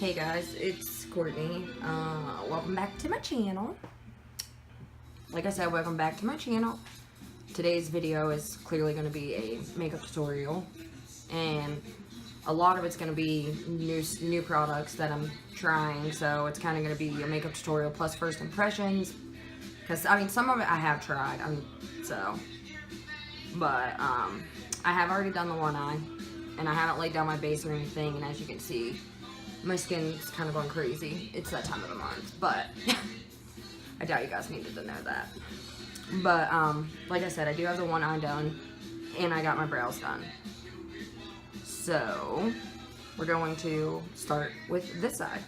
Hey guys, it's Courtney. Welcome back to my channel. Like I said, welcome back to my channel. Today's video is clearly going to be a makeup tutorial, and a lot of it's going to be new products that I'm trying. So it's kind of going to be a makeup tutorial plus first impressions. Because I mean, some of it I have tried. I have already done the one eye, and I haven't laid down my base or anything. And as you can see, my skin's kind of going crazy. It's that time of the month, but I doubt you guys needed to know that. But, like I said, I do have the one eye done, and I got my brows done. So, we're going to start with this eye.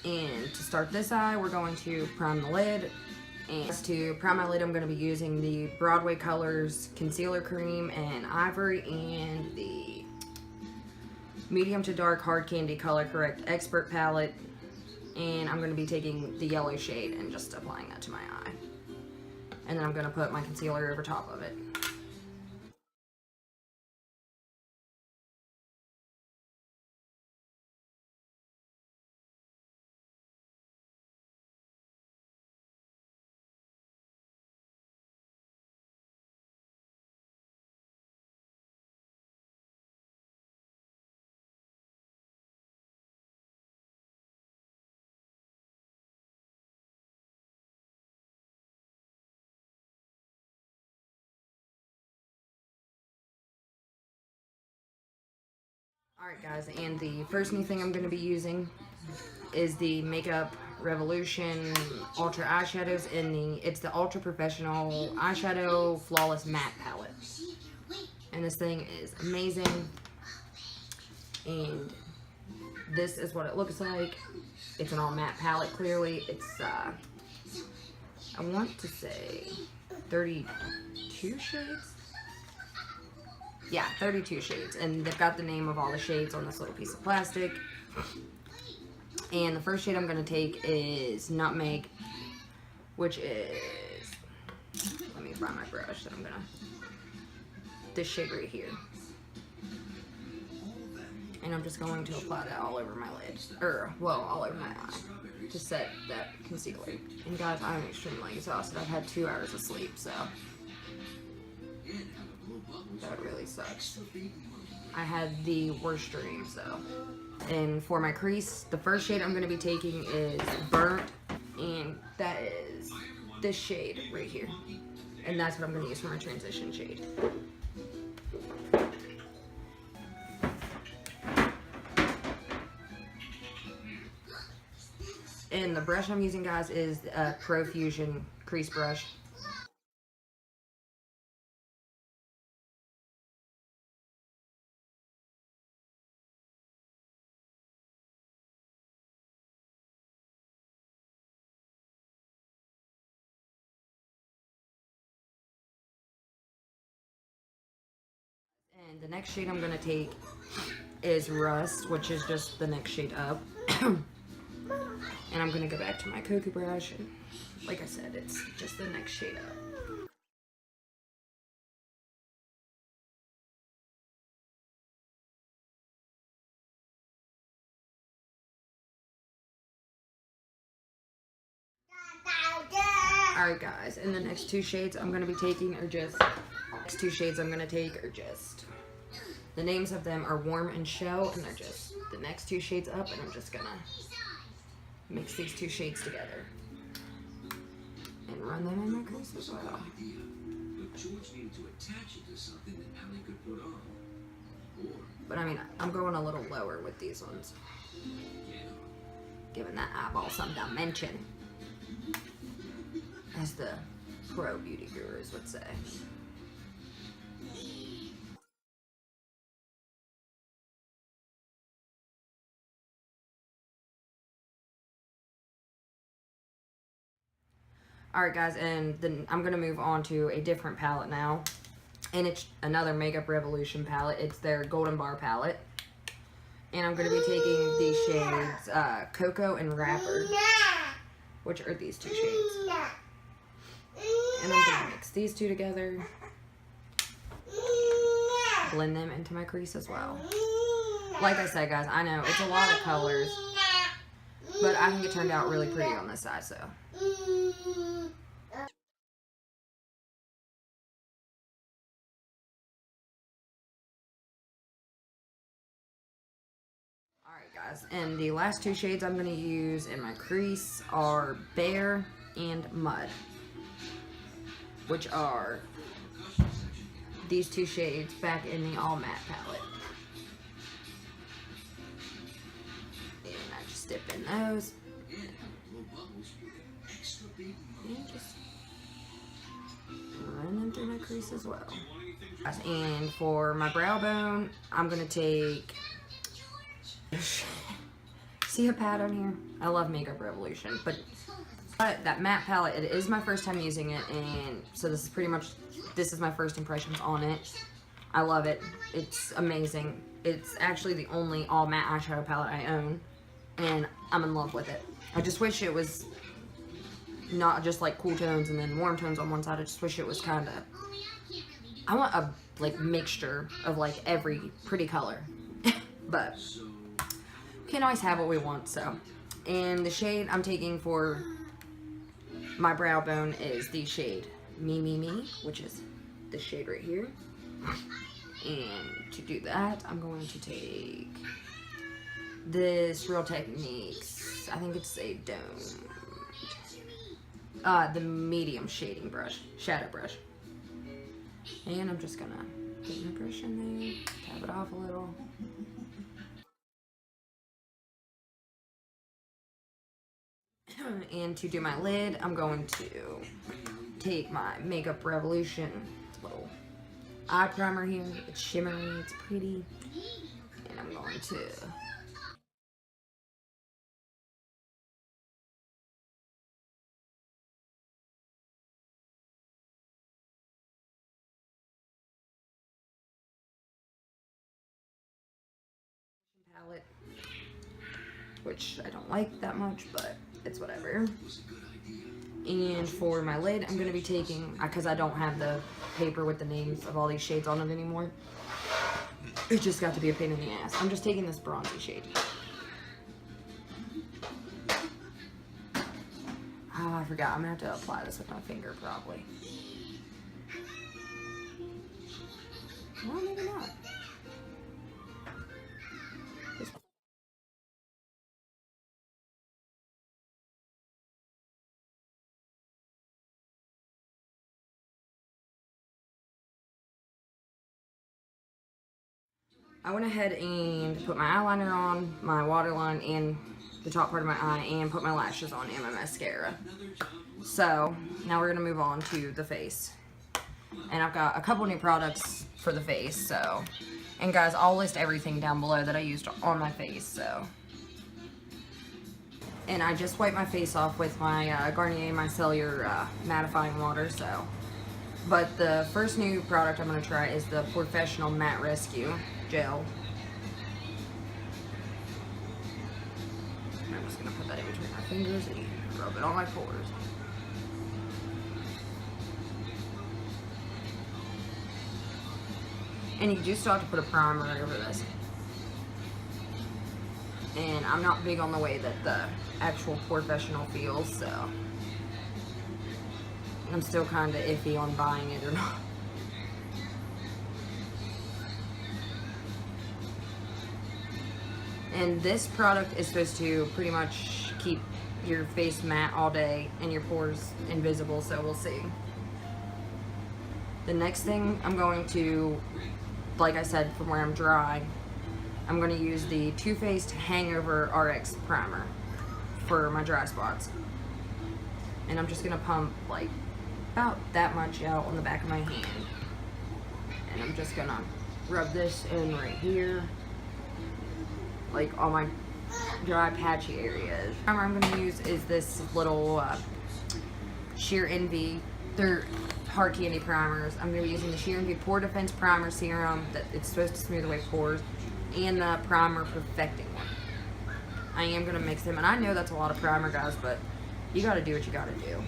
And to start this eye, we're going to prime the lid. And to prime my lid, I'm going to be using the Broadway Colors Concealer Cream and Ivory, and the medium to dark hard candy color correct expert palette, and I'm going to be taking the yellow shade and just applying that to my eye, and then I'm going to put my concealer over top of it. Alright guys, and the first new thing I'm going to be using is the Makeup Revolution Ultra Eyeshadows it's the Ultra Professional Eyeshadow Flawless Matte Palette. And this thing is amazing, and this is what it looks like. It's an all matte palette, clearly. It's, I want to say 32 shades? Yeah, 32 shades, and they've got the name of all the shades on this little piece of plastic. And the first shade I'm going to take is Nutmeg, which is, let me find my brush that I'm going to, this shade right here. And I'm just going to apply that all over my lid, all over my eye, to set that concealer. And guys, I'm extremely exhausted. I've had 2 hours of sleep, so that really sucks. I had the worst dreams though. And for my crease, the first shade I'm going to be taking is Burnt, and that is this shade right here. And that's what I'm going to use for my transition shade. And the brush I'm using, guys, is a Pro Fusion crease brush. And the next shade I'm going to take is Rust, which is just the next shade up. And I'm going to go back to my Cocoa brush, and like I said, it's just the next shade up. Alright guys, and the next two shades I'm going to be taking are just, the names of them are Warm and Show, and they're just the next two shades up, and I'm just going to mix these two shades together and run them in my crease as well. But I mean, I'm going a little lower with these ones, giving that eyeball some dimension, as the pro beauty gurus would say. Alright guys, and then I'm going to move on to a different palette now. And it's another Makeup Revolution palette. It's their Golden Bar palette. And I'm going to be taking these shades, Cocoa and Wrapper, which are these two shades. And I'm going to mix these two together, blend them into my crease as well. Like I said, guys, I know it's a lot of colors, but I think it turned out really pretty on this side, so. Alright guys, and the last two shades I'm going to use in my crease are Bear and Mud, which are these two shades back in the all matte palette. And I just dip in those. And just run them through my crease as well. And for my brow bone, I'm going to take... See a pattern here? I love Makeup Revolution, but that matte palette, it is my first time using it, and so this is my first impressions on it. I love it. It's amazing. It's actually the only all matte eyeshadow palette I own, and I'm in love with it. I just wish it was not just like cool tones and then warm tones on one side. I just wish it was kind of, I want a like mixture of like every pretty color, but we can't always have what we want. So, and the shade I'm taking for my brow bone is the shade Me Me Me, which is this shade right here. And to do that, I'm going to take this Real Techniques, I think it's a dome, the medium shading brush, shadow brush. And I'm just gonna get my brush in there, tap it off a little. And to do my lid, I'm going to take my Makeup Revolution little eye primer here. It's shimmery, it's pretty. And I'm going to palette, which I don't like that much, but it's whatever. And for my lid, I'm going to be taking, because I don't have the paper with the names of all these shades on it anymore, it just got to be a pain in the ass. I'm just taking this bronzy shade. Oh, I forgot. I'm going to have to apply this with my finger probably. Well, maybe not. I went ahead and put my eyeliner on, my waterline, and the top part of my eye, and put my lashes on and my mascara. So, now we're going to move on to the face. And I've got a couple new products for the face, so. And guys, I'll list everything down below that I used on my face, so. And I just wiped my face off with my Garnier Micellar mattifying water, so. But the first new product I'm going to try is the Professional Matte Rescue Gel. I'm just going to put that in between my fingers and rub it on my pores. And you do still have to put a primer over this. And I'm not big on the way that the actual Professional feels, so I'm still kind of iffy on buying it or not. And this product is supposed to pretty much keep your face matte all day and your pores invisible, so we'll see. The next thing I'm going to, like I said, from where I'm dry, I'm going to use the Too Faced Hangover RX Primer for my dry spots. And I'm just going to pump like about that much out on the back of my hand. And I'm just going to rub this in right here, like all my dry patchy areas. The primer I'm going to use is this little Sheer Envy. They're hard candy primers. I'm going to be using the Sheer Envy Pore Defense Primer Serum that it's supposed to smooth away pores, and the Primer Perfecting one. I am going to mix them, and I know that's a lot of primer, guys, but you got to do what you got to do.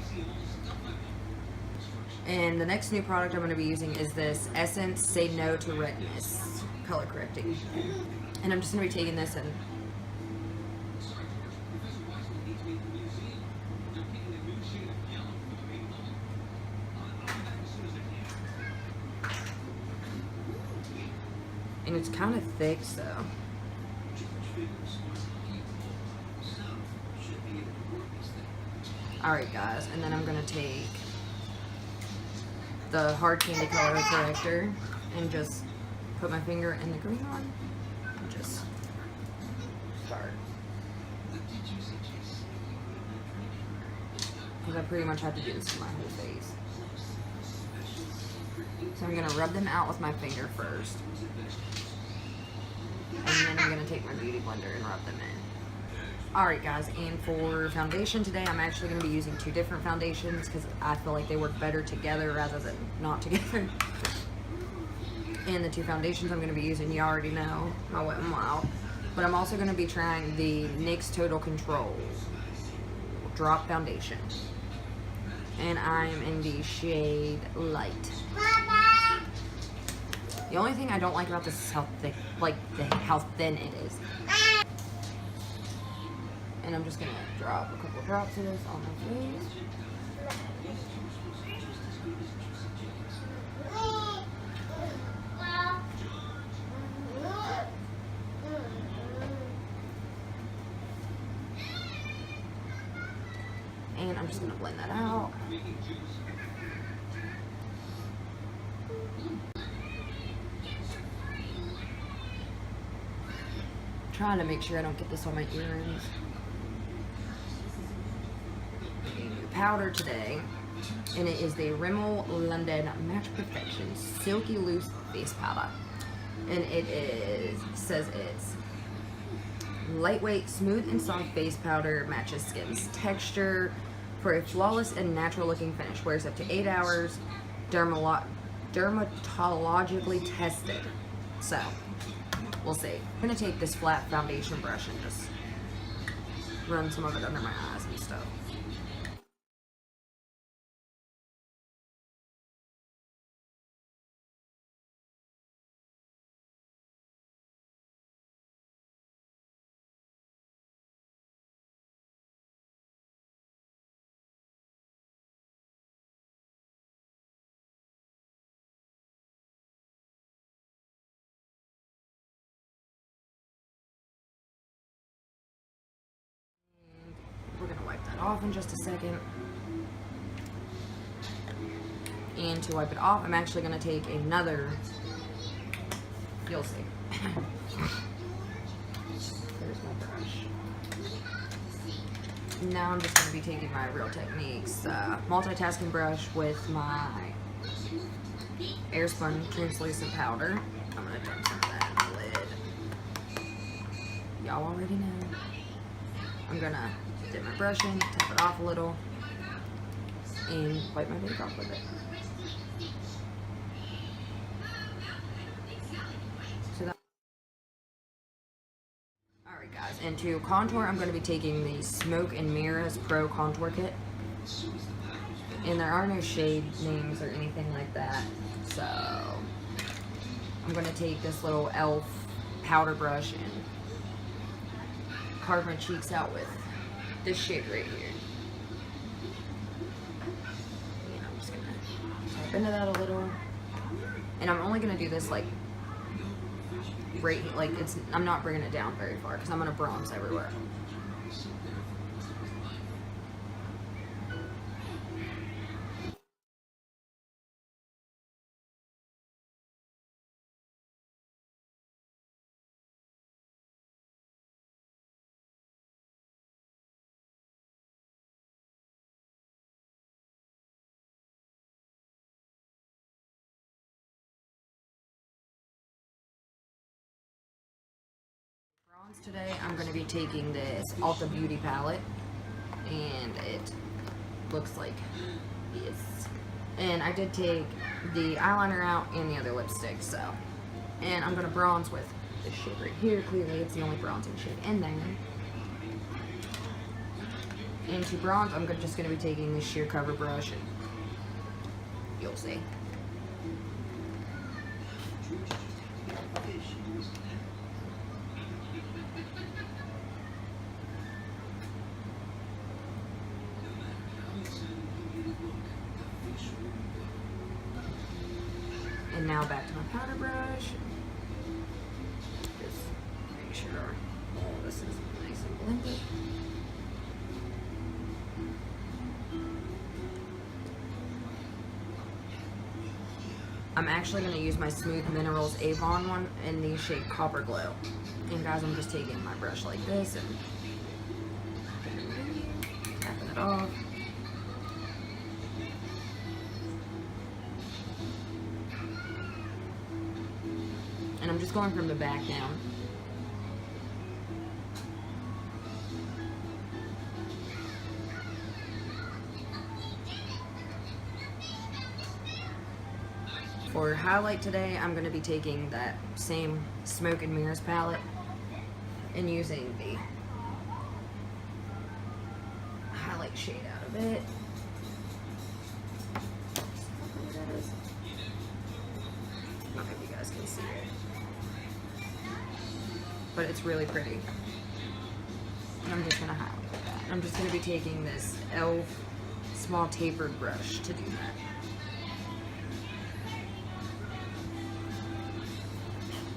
And the next new product I'm going to be using is this Essence Say No to Redness color correcting. And I'm just going to be taking this and it's kind of thick, so alright guys, and then I'm going to take the hard candy color corrector and just put my finger in the green one and just start. Because I pretty much have to do this for my whole face. So I'm going to rub them out with my finger first. And then I'm going to take my beauty blender and rub them in. Alright guys, and for foundation today, I'm actually going to be using 2 different foundations because I feel like they work better together rather than not together. And the 2 foundations I'm going to be using, you already know, my Wet n Wild. But I'm also going to be trying the NYX Total Control Drop Foundation. And I am in the shade Light. The only thing I don't like about this is how thick, how thin it is. And I'm just gonna drop a couple drops of this on my face. And I'm just gonna blend that out. Trying to make sure I don't get this on my earrings. Powder today, and it is the Rimmel London Match Perfection Silky Loose Face Powder, and says it's lightweight, smooth and soft face powder, matches skin's texture for a flawless and natural looking finish. Wears up to 8 hours, dermatologically tested. So we'll see. I'm gonna take this flat foundation brush and just run some of it under my eyes and stuff. We're gonna wipe that off in just a second. And to wipe it off, I'm actually gonna take another, you'll see. There's my brush. Now I'm just gonna be taking my Real Techniques multitasking brush with my Airspun translucent powder. I'm gonna dump some of that in the lid. Y'all already know. I'm gonna dip my brush in, tap it off a little, and wipe my face off with it. So that. Alright guys, and to contour, I'm going to be taking the Smoke and Mirrors Pro Contour Kit. And there are no shade names or anything like that. So I'm going to take this little e.l.f. powder brush and carve my cheeks out with this shade right here. And I'm just gonna tap into that a little. And I'm only gonna do this like right, I'm not bringing it down very far because I'm gonna bronze everywhere. Today I'm going to be taking this Ulta Beauty palette, and it looks like this. And I did take the eyeliner out and the other lipstick, so. And I'm going to bronze with this shade right here. Clearly it's the only bronzing shade in there. And to bronze, I'm just going to be taking this sheer cover brush, and you'll see. And now back to my powder brush. Just make sure all this is nice and blended. I'm actually going to use my Smooth Minerals Avon one in the shade Copper Glow. And guys, I'm just taking my brush like this and tapping it off. And I'm just going from the back down. For highlight today, I'm going to be taking that same Smoke and Mirrors palette and using the highlight shade out of it. I don't know if you guys can see it, but it's really pretty. And I'm just going to highlight that. I'm just going to be taking this e.l.f. small tapered brush to do that.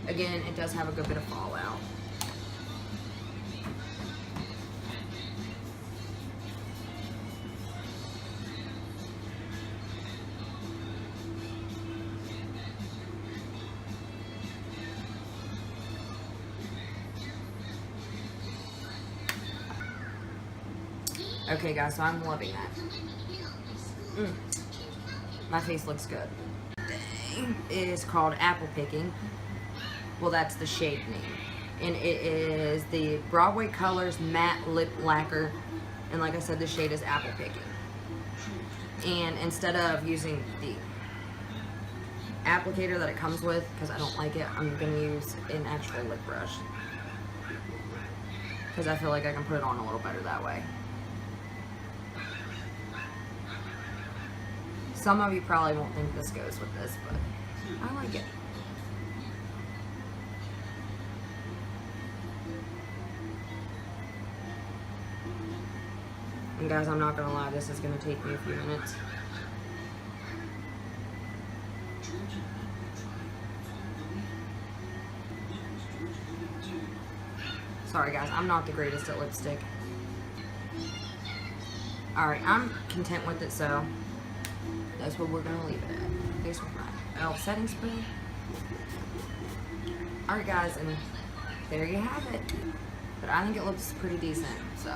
Again, it does have a good bit of fallout. Okay guys, so I'm loving that. My face looks good. It is called Apple Picking. Well, that's the shade name. And it is the Broadway Colors Matte Lip Lacquer. And like I said, the shade is Apple Picking. And instead of using the applicator that it comes with, because I don't like it, I'm going to use an actual lip brush. Because I feel like I can put it on a little better that way. Some of you probably won't think this goes with this, but I like it. And guys, I'm not gonna lie, this is gonna take me a few minutes. Sorry guys, I'm not the greatest at lipstick. Alright, I'm content with it, so that's what we're gonna leave it at. Here's my e.l.f. setting spray. Alright guys, and there you have it. But I think it looks pretty decent, so.